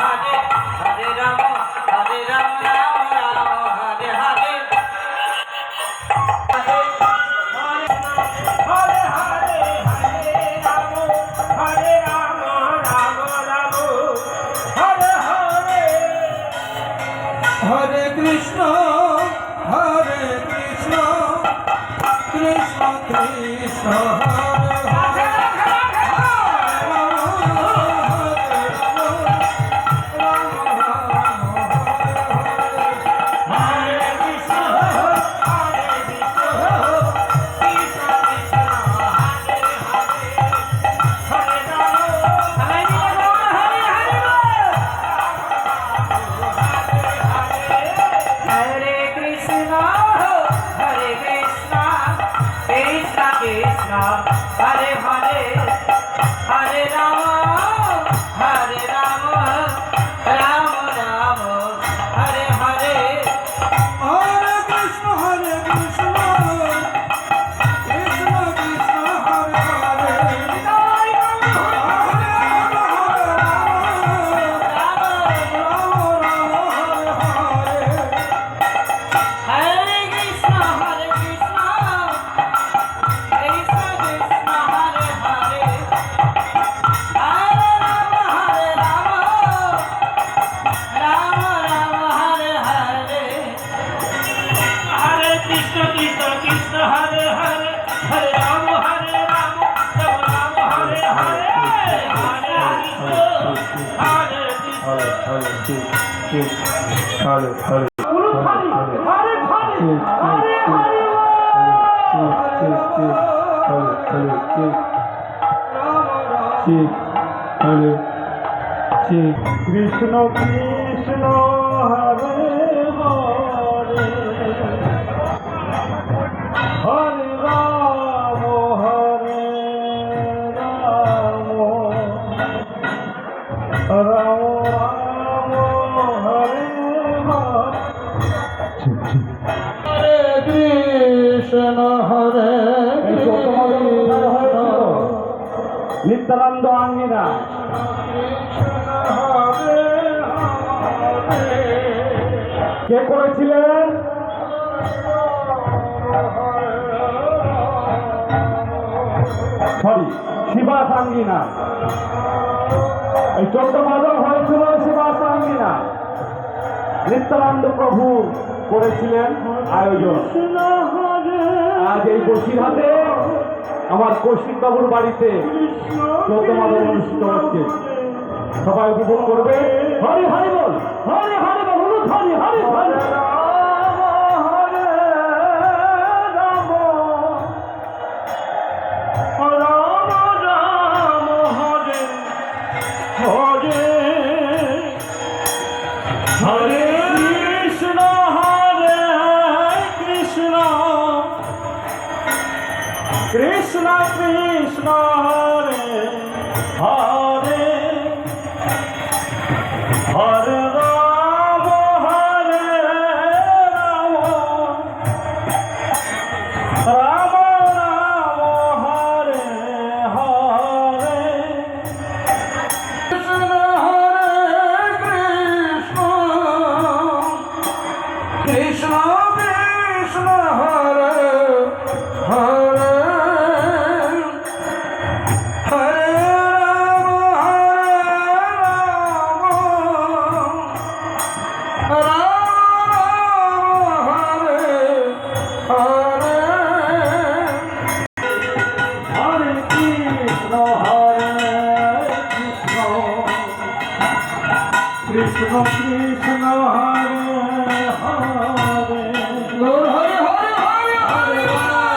हरे हरे राम राम राम हरे हरे हरे कृष्ण कृष्ण कृष्ण हरे हरे हरे हरे राम राम राम हरे हरे हरे कृष्ण कृष्ण कृष्ण हरे हरे कृष्ण कृष्ण हरे हरे हरे राम राम हरे कृष्ण हरे नित्यानंद आंगिना কে করেছিলেন? সরি, শিবাসাঙ্গিনা। এই 14 মাদক হয়েছিল শিবাসাঙ্গিনা। নিত্যানন্দ প্রভু করেছিলেন আয়োজন। আজ এই বসিরহাটে আমার কৌশিক বাবুর বাড়িতে 14 মাদক অনুষ্ঠিত হচ্ছে। সবাই উপভোগ করবে। হরি হরি বল, হরি হরি বল, হরি হরি হরি कृष्ण कृष्ण हरे हरे हरे राम राम राम हरे हरे कृष्ण हरे कृष्ण कृष्ण कृष्ण हरे हरे कृष्ण कृष्ण हरे हरे हरे हरे हरे हरे राम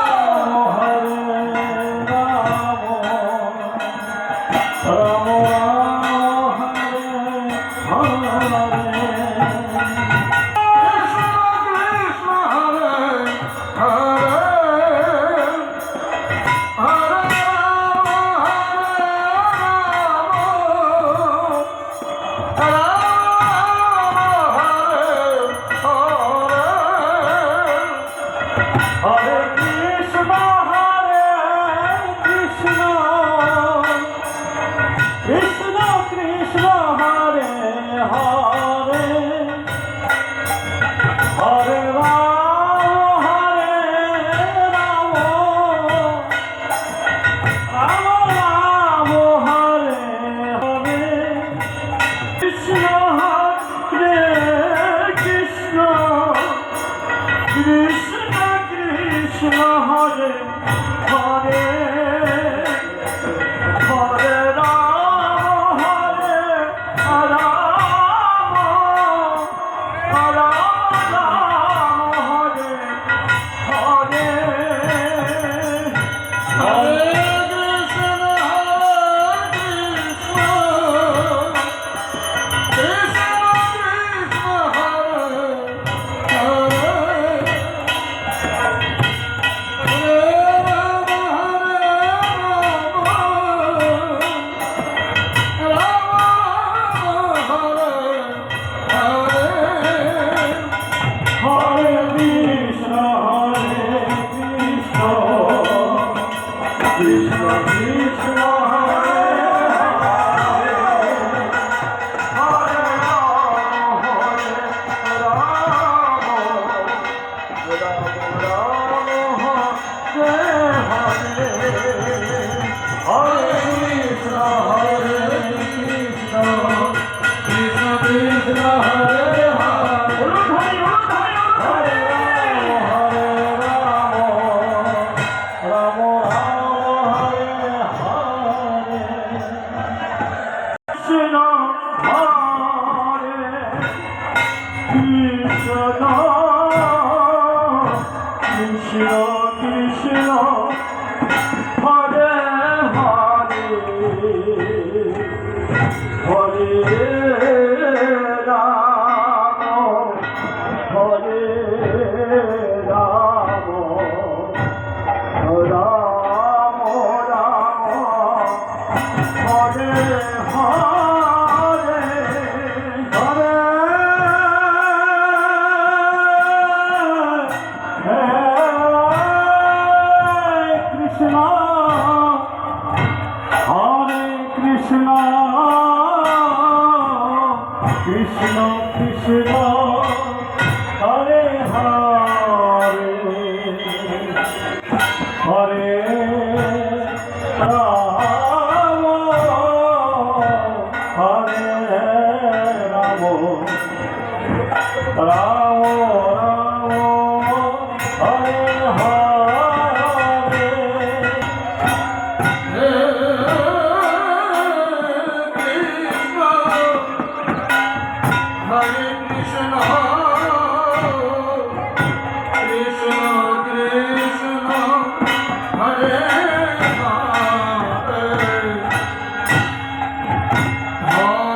राम হরে হরে রাম রাম রাম হরে হরে কৃষ্ণ হরে Krishna Krishna Krishna Hare Hare Hare Ram Ram Ram Hare Hare Hare Krishna Krishna Hare Hare Hare Ram Hare Krishna Krishna Krishna Hare Krishna Krishna Hare Hare Hare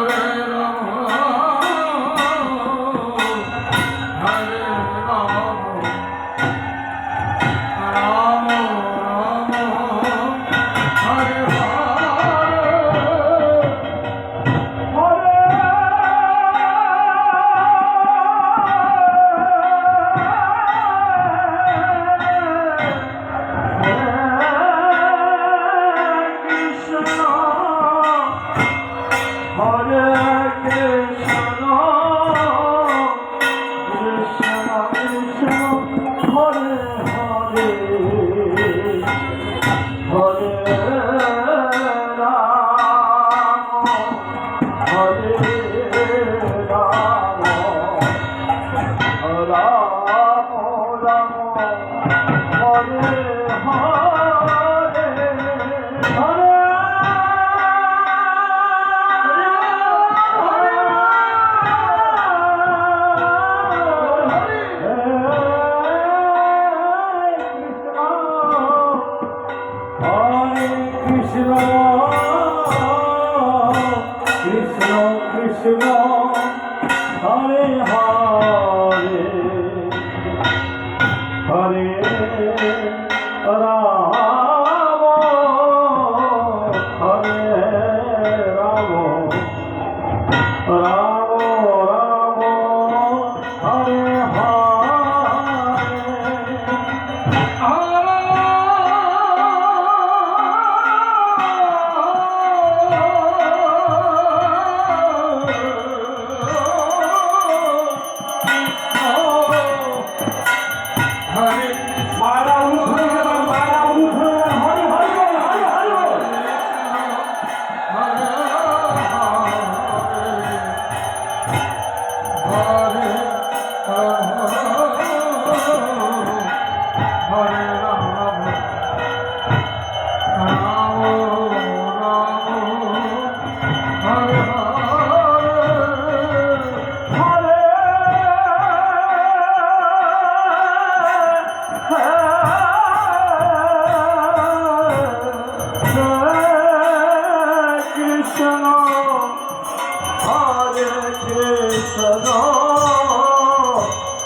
Ram Hare Ram Ram Ram Hare Hare Krishna Krishna Krishna Hare Hare Hare Ram Hare Ram Ram Hare Hare Hare Krishna,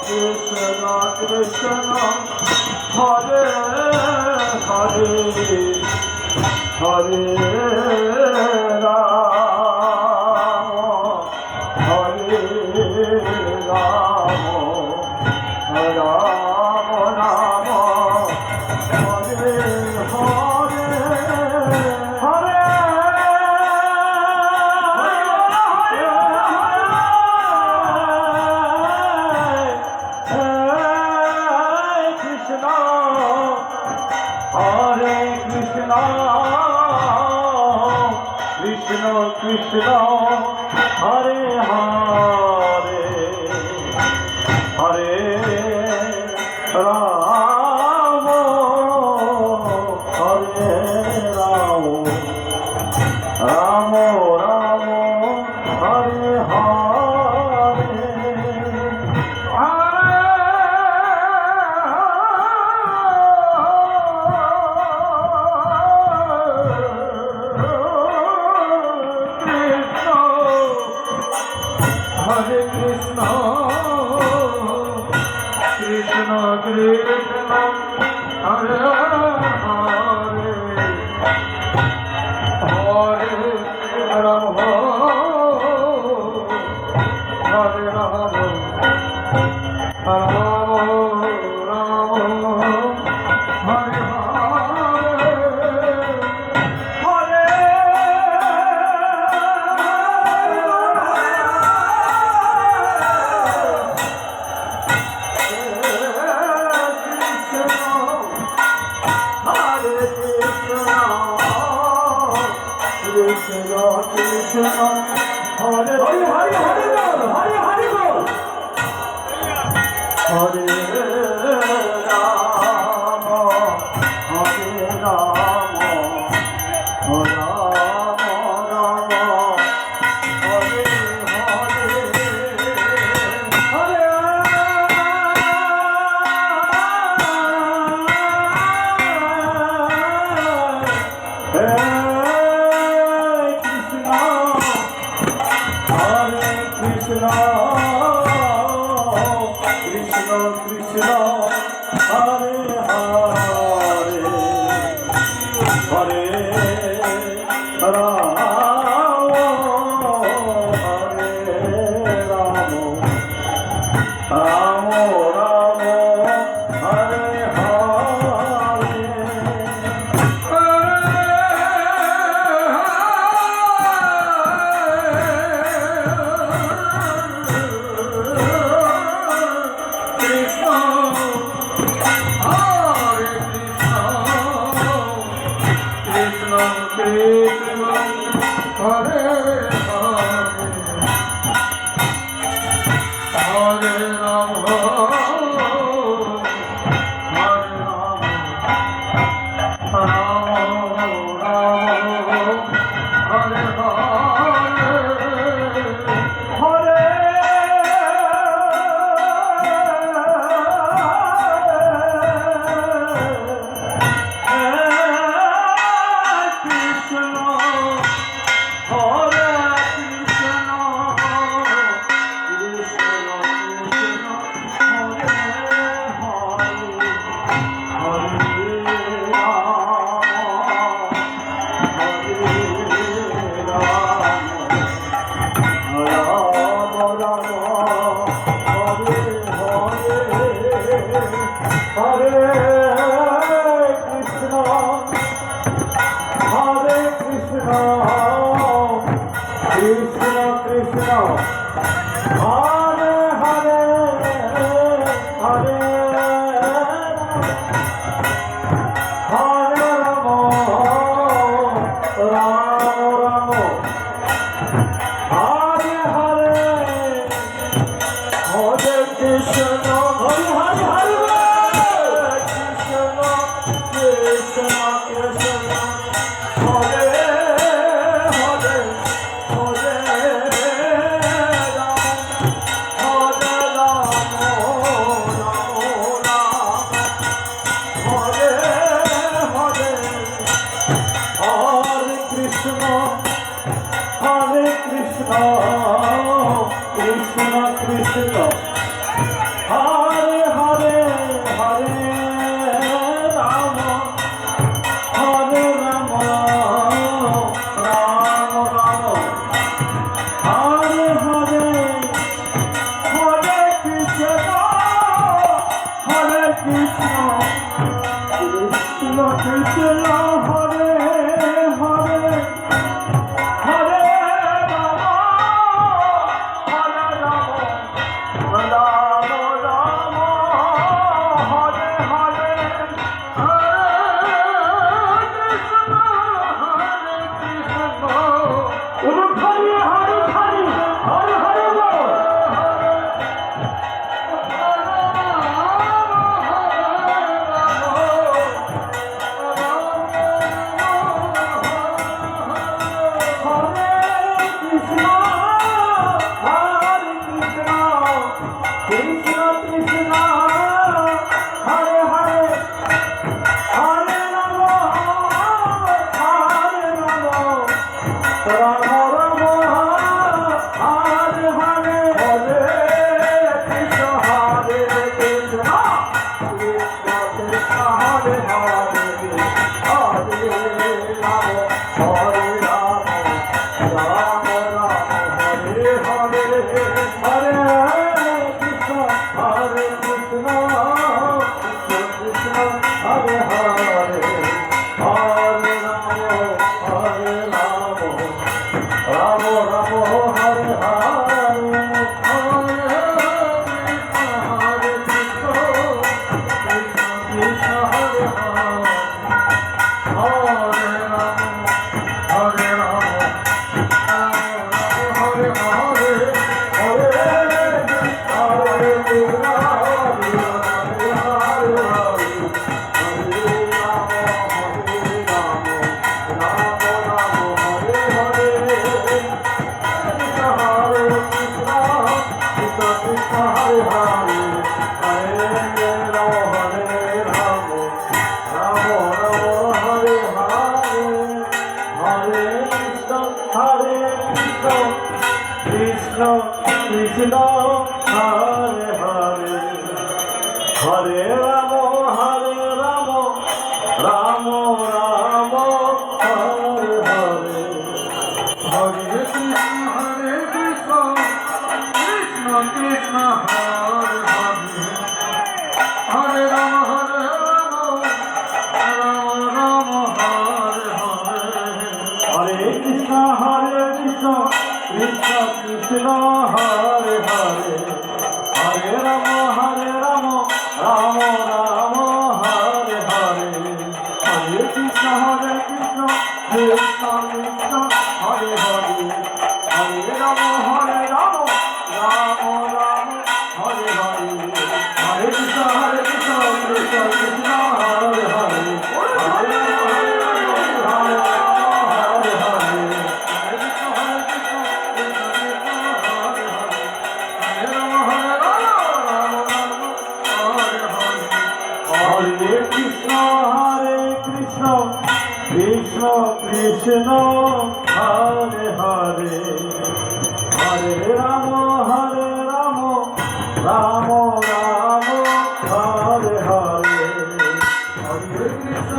Krishna Krishna, Hare Hare, Hare Rama, Hare Rama, Rama Rama, Hare Hare, Krishna Krishna, Hare Hare, Hare Rama, Hare Rama, Rama Rama, Hare Hare Krishna, Krishna Krishna, Hare Hare, Hare Rama, Hare Rama, Rama Rama, Hare Krishna Krishna, Hare Hare, Hare Hare, Hare Hare, Hare Rama, Hare Rama, Rama Rama, Hare Hare, Hare Krishna, Krishna Krishna, Hare Hare, Hare Rama, Hare Rama, Rama Rama, Hare Krishna, Hare Hare, Hare Rama, Hare Rama, Rama Rama, Hare Krishna Krishna, Hare Hare, Hare Hare Rama, Rama Rama, Hare Hare, Hare Krishna, Hare Hare Hare, Krishna Krishna Krishna, Hare Hare, Hare Rama, Krishna Krishna Hare Hare Hare Ram হরে রাম রাম রাম হরে হরে হরে কৃষ্ণ কৃষ্ণ কৃষ্ণ হরে হরে হরে রাম হরে রাম রাম রাম হরে হরে উলুখানি হারুখানি হরে হরে বল কৃষ্ণ কৃষ্ণ হরে হরে হরে রাম রাম রাম হরে হরে হরে কৃষ্ণ হরে কৃষ্ণ কৃষ্ণ কৃষ্ণ হরে হরে হরে রাম হরে রাম রাম রাম হরে হরে হরে কৃষ্ণ হরে কৃষ্ণ কৃষ্ণ কৃষ্ণ হরে হরে হরে রাম হরে রাম রাম রাম হরে হরে হরে কৃষ্ণ কৃষ্ণ হরে হরে হরে রাম হরে রাম হরে হরে হরে কৃষ্ণ কৃষ্ণ কৃষ্ণ হরে হরে হরে রাম রাম রাম হরে হরে হরে কৃষ্ণ কৃষ্ণ কৃষ্ণ হরে হরে হরে রাম রাম হরে হরে হরে কৃষ্ণ কৃষ্ণ কৃষ্ণ হরে হরে হরে রাম রাম রাম হরে হরে হরে কৃষ্ণ কৃষ্ণ কৃষ্ণ হরে হরে হরে রাম রাম রাম হরে হরে হরে কৃষ্ণ কৃষ্ণ কৃষ্ণ হরে হরে হরে কৃষ্ণ কৃষ্ণ কৃষ্ণ হরে হরে হরে রাম রাম রাম হরে হরে হরে কৃষ্ণ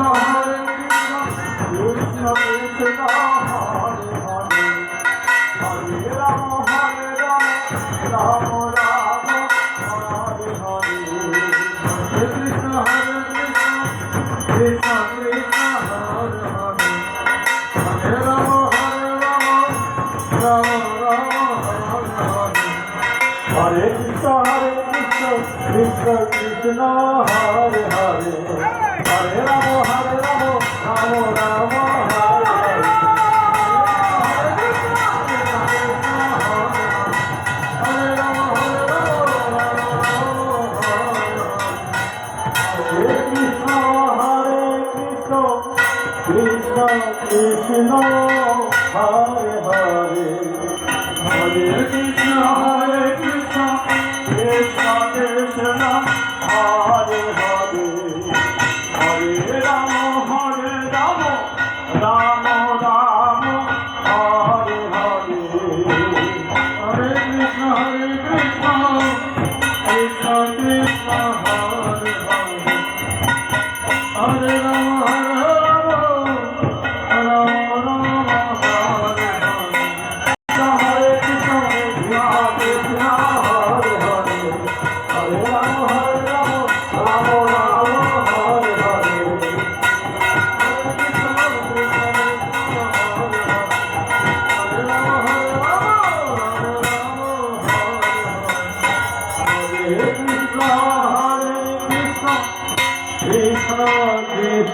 কৃষ্ণ কৃষ্ণ হরে হরে হরে রাম রাম রাম হরে হরে হরে কৃষ্ণ কৃষ্ণ কৃষ্ণ হরে হরে হরে রাম রাম হরে হরে হরে কৃষ্ণ কৃষ্ণ কৃষ্ণ হরে হরে হরে রাম রাম হরে কৃষ্ণ কৃষ্ণ হরে হরে হরে কৃষ্ণ কৃষ্ণ কৃষ্ণ হরে হরে হরে রাম রাম রাম হরে হরে হরে কৃষ্ণ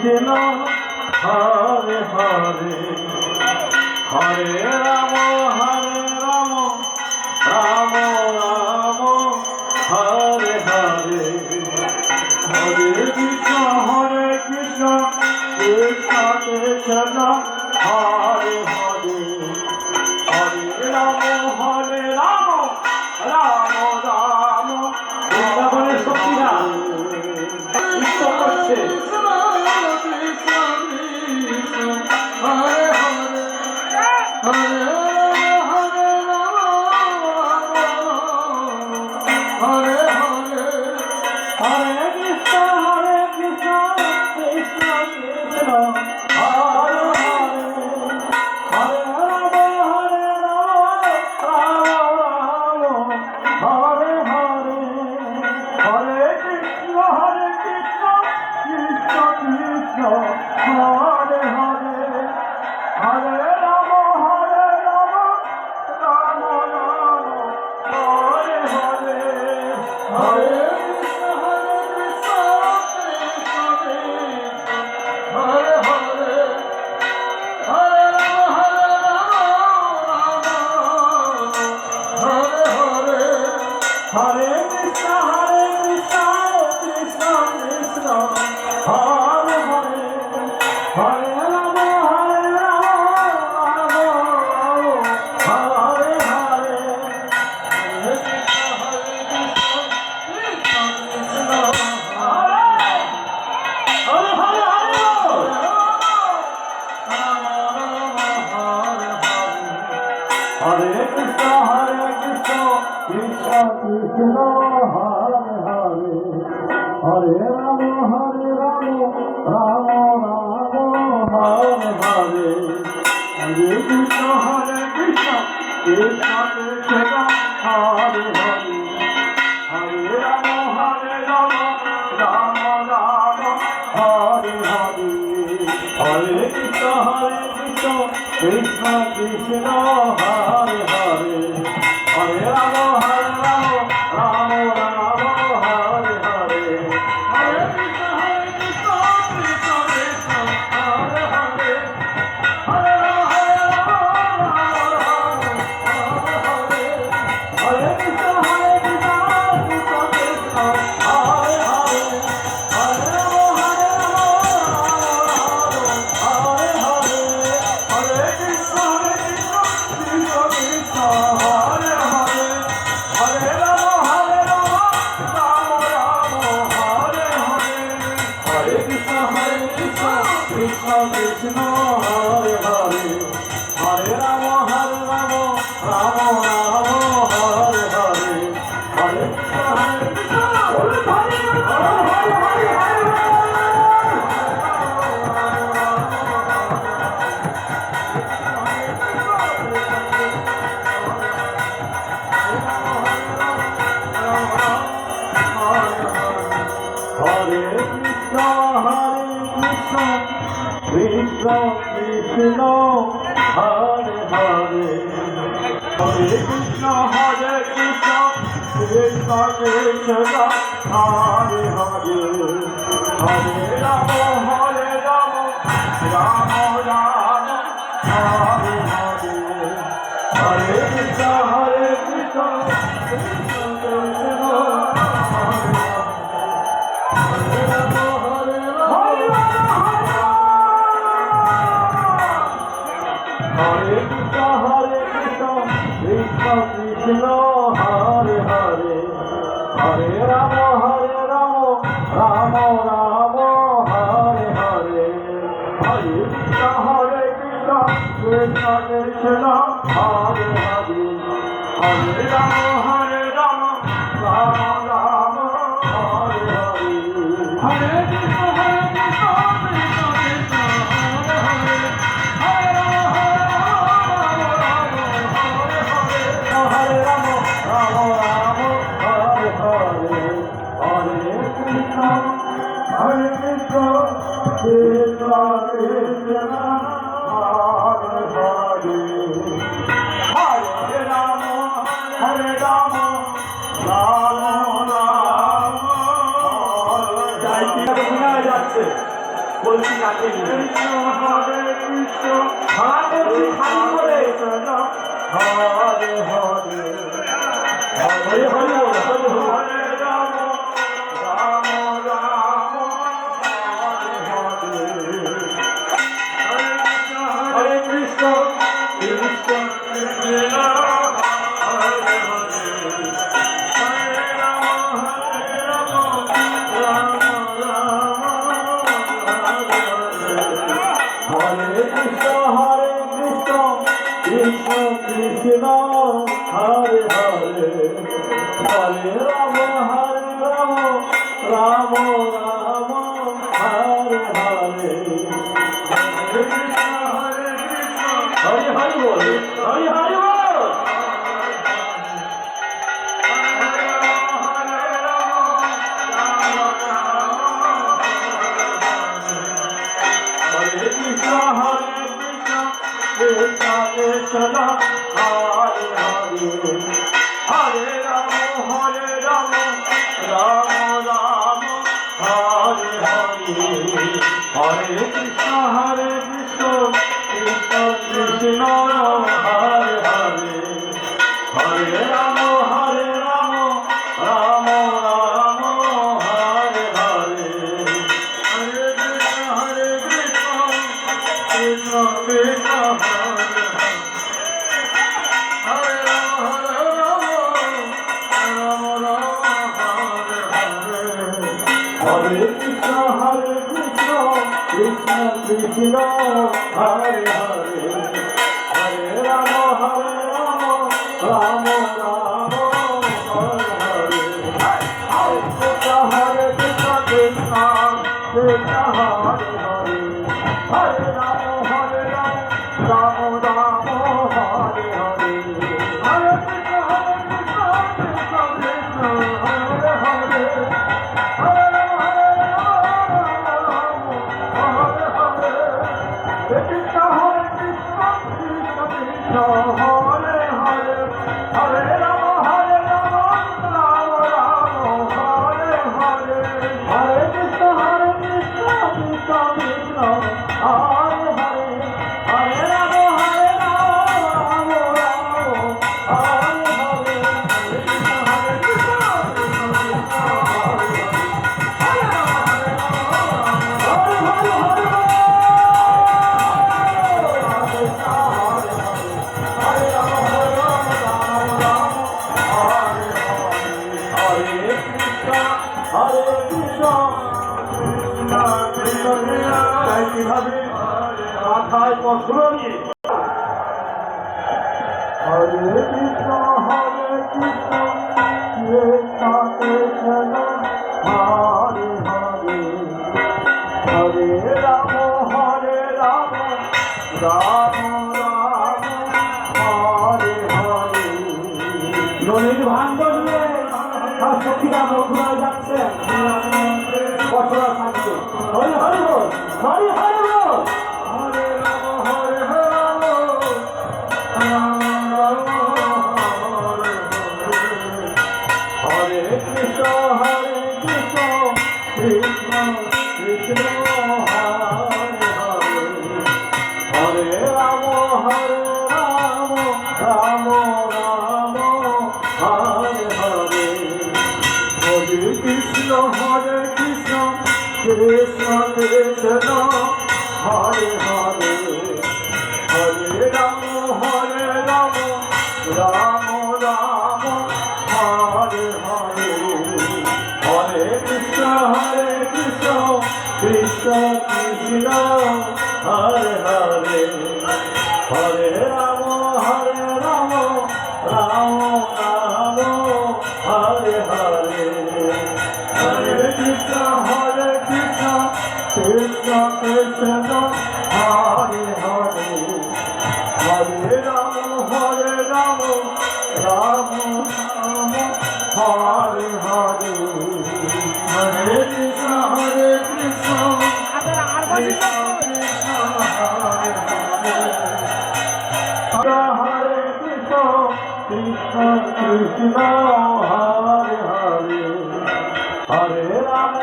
কৃষ্ণ হরে হরে হরে রাম রাম রাম হরে হরে হরে কৃষ্ণ কৃষ্ণ কৃষ্ণ হরে হরে হরে রাম রাম রাম বৃন্দাবনের শক্তিরা নৃত্য করছে। Hare Krishna, Krishna Krishna, Hare Hare, Hare Rama, Rama Hare Hare, Hare Krishna, Krishna Krishna, Hare Hare, Hare Krishna, Krishna Krishna, Hare Hare, Hare Rama, Rama Hare Hare, Hare Krishna, Krishna Krishna, Hare Hare, Hare Rama, Rama Hare Hare, Hare Krishna, Krishna Krishna, Hare Hare, Hare Rama, Rama Hare Hare, Hare Krishna, Krishna Krishna, Hare Hare, Hare Rama, Hare Krishna, Krishna Krishna, Hare Hare, Hare Rama, Hare Hare, Hare Krishna, Krishna Krishna, Hare Hare, Hare Rama, Rama Hare Hare, Hare Krishna, Krishna Krishna, Hare Hare, Hare Rama, Rama Hare Hare, Hare Krishna, Hare Krishna, Krishna Krishna, Hare Hare, Hare Krishna, Krishna Krishna, Hare Hare, Hare Rama, Rama Hare Hare, Hare Krishna, Krishna Krishna, Hare Krishna, Krishna Krishna, Hare Hare, Hare Rama, Rama Hare Hare, Hare Krishna, Krishna Krishna, Hare Hare, Hare Rama, Rama Hare Hare, Hare Krishna, Krishna Krishna, Hare Hare, Hare Rama, Hare Hare, Hare Krishna, Krishna Krishna, Hare Hare, Hare Rama, Rama Hare যাচ্ছে বলছি কাকে নিয়ে হরে কৃষ্ণ হাত বলছি খালি করে হরে হরে হরি হরি বল হরি বল হরে রাম রাম রাম হরে হরে হরে কৃষ্ণ কৃষ্ণ কৃষ্ণ হরে হরে হরে রাম রাম রাম হরে হরে হরে কৃষ্ণ কৃষ্ণ কৃষ্ণ হরে হরে হরে রাম রাম রাম হরে হরে হরে কৃষ্ণ হরি হরি বল হরি হরি বল হরে কৃষ্ণ কৃষ্ণ কৃষ্ণ হরে হরে হরে রাম রাম রাম হরে হরে হরে কৃষ্ণ কৃষ্ণ কৃষ্ণ হরে হরে হরে রাম রাম রাম হরে হরে হরে কৃষ্ণ কৃষ্ণ কৃষ্ণ হরে রাম রাম রাম হরে হরে হরে কৃষ্ণ কৃষ্ণ কৃষ্ণ হরে হরে হরে রাম রাম রাম হরে হরে হরে কৃষ্ণ কৃষ্ণ কৃষ্ণ হরে হরে হরে রাম রাম রাম হরে হরে হরে কৃষ্ণ কৃষ্ণ কৃষ্ণ হরে হরে হরে রাম হরে হরে কৃষ্ণ কৃষ্ণ কৃষ্ণ কৃষ্ণ হরে হরে হরে রাম রাম রাম হরে হরে হরে কৃষ্ণ কৃষ্ণ কৃষ্ণ হরে হরে হরে রাম রাম রাম হরে হরে হরে কৃষ্ণ কৃষ্ণ কৃষ্ণ হরে মাথায় কষ্ট নিয়ে হরে কৃষ্ণ কৃষ্ণ কৃষ্ণ হরে হরে হরে রাম রাম রাম হরে হরে নদীর ভান বললে আর সখীরা মধুরায় যাচ্ছে বছরা থাকছে হরি হরি বল হরি হরি বল হরে রাম রাম রাম হরে হরে কৃষ্ণ কৃষ্ণ কৃষ্ণ কৃষ্ণ হরে হরে হরে রাম রাম রাম হরে হরে হরে কৃষ্ণ কৃষ্ণ কৃষ্ণ হরে হরে হরে রাম রাম রাম হরে হরে হরে কৃষ্ণ কৃষ্ণ কৃষ্ণ হরে হরে হরে রাম রাম রাম হরে হরে হরে কৃষ্ণ কৃষ্ণ কৃষ্ণ হরে হরে হরে রাম রাম রাম হরে হরে হরে কৃষ্ণ কৃষ্ণ কৃষ্ণ কৃষ্ণ হরে হরে হরে কৃষ্ণ কৃষ্ণ কৃষ্ণ হরে হরে হরে রাম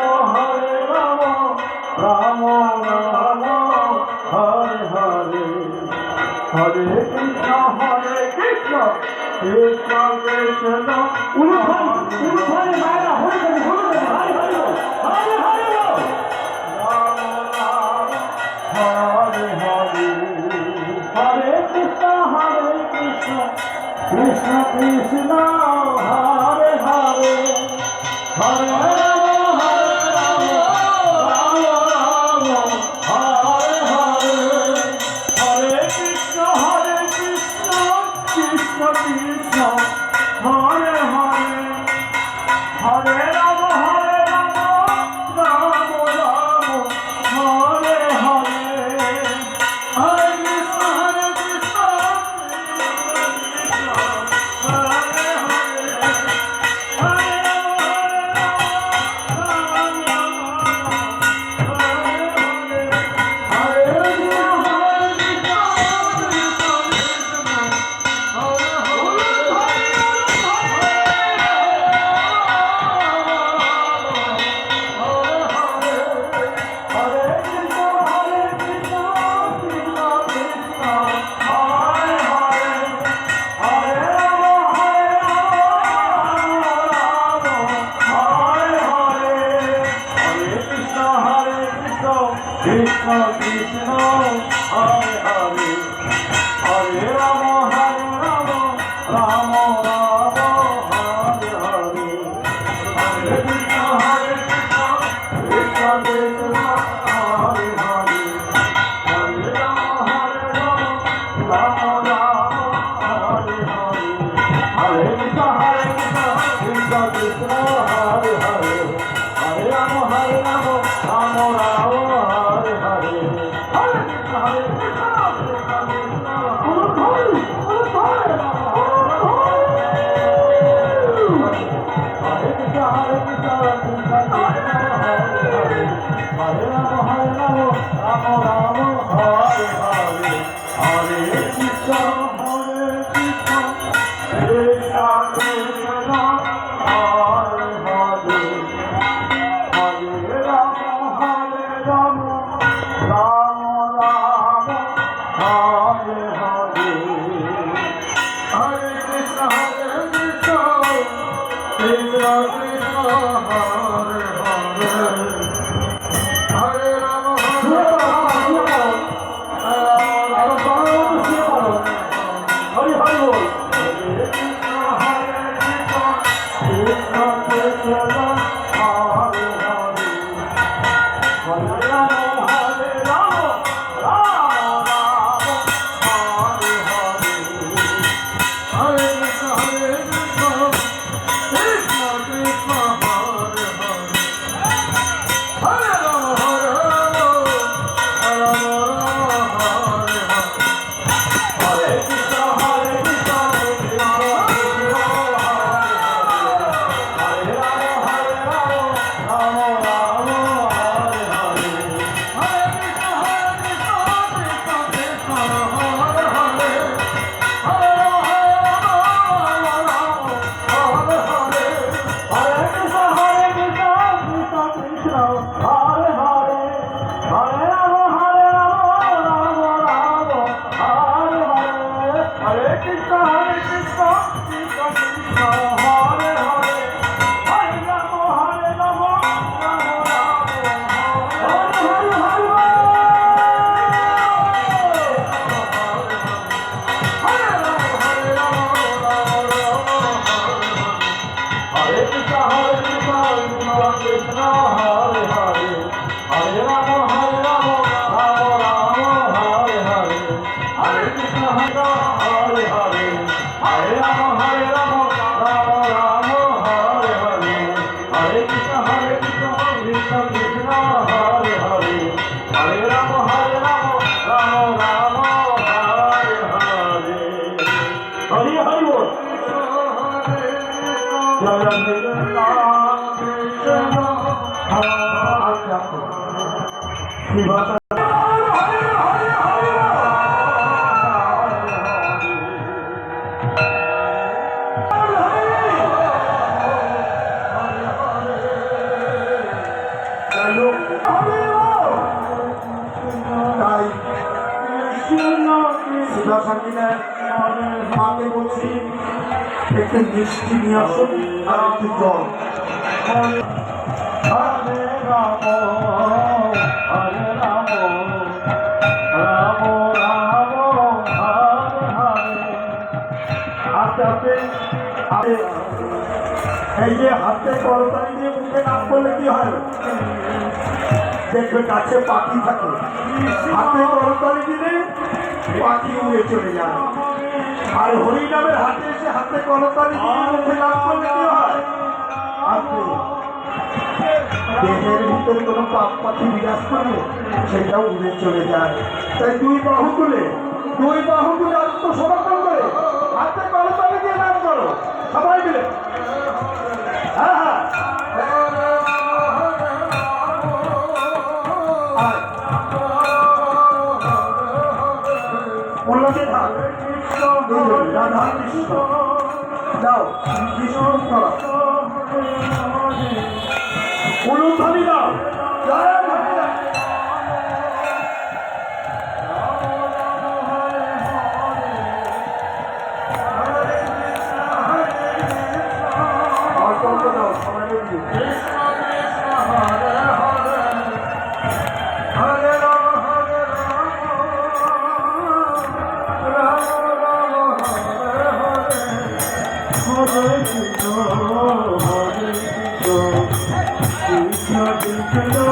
রাম কৃষ্ণ উলুধ্বনি মায়েরা হরি হরি হরি হরি হরি হরি হরি রাম রাম হরে হরে হরে কৃষ্ণ কৃষ্ণ কৃষ্ণ হরে হরে হরে রাম রাম রাম হরে হরে হরে কৃষ্ণ কৃষ্ণ কৃষ্ণ হরে হরে হরে রাম রাম রাম হরে হরে হরে কৃষ্ণ হরে হরে হরে রাম কৃষ্ণ কৃষ্ণ হরে হরে হরে রাম রাম রাম হরে হরে হরে কৃষ্ণ কৃষ্ণ কৃষ্ণ হরে হরে হরে রাম রাম রাম হরে হরে হরে কৃষ্ণ কৃষ্ণ কৃষ্ণ হরে হরে হরে রাম রাম রাম হরে হরে হরে কৃষ্ণ সুদা সঙ্গীতের মাকে বলছি একটু মিষ্টি নিয়ে আসুন আর একটু জল। হরে রাম হরে রাম রাম রাম হরে হরে। আস্তে আস্তে এই যে হাতে করতালি দিয়ে মুখে নাম করলে কি হয়? দেখবে কাছে পাখি থাকে, হাতে করতালি দিলে পাখি উড়ে চলে যায়। আর হরিনামের হাতে এসে হাতে করতালি দিয়ে মুখে নাম করলে কি হয়? আপনি দেহের ভিতরে কোনো পাপ পাখি বিরাজ করে সেটাও উড়ে চলে যায়। তাই দুই বাহু তুলে আত্মসমর্পণ করে হাতে করতালি দিয়ে নাম করো সবাই মিলে। হ্যাঁ হ্যাঁ উল্লাসে থাক। রাধা কৃষ্ণ যাও কৃষ্ণ করা উলুধ্বনি দাও। জয় হরিনাম। অল্প অল্প দাও সবাই দিয়ে। হরে রাম হরে রাম রাম রাম হরে হরে হরে কৃষ্ণ কৃষ্ণ কৃষ্ণ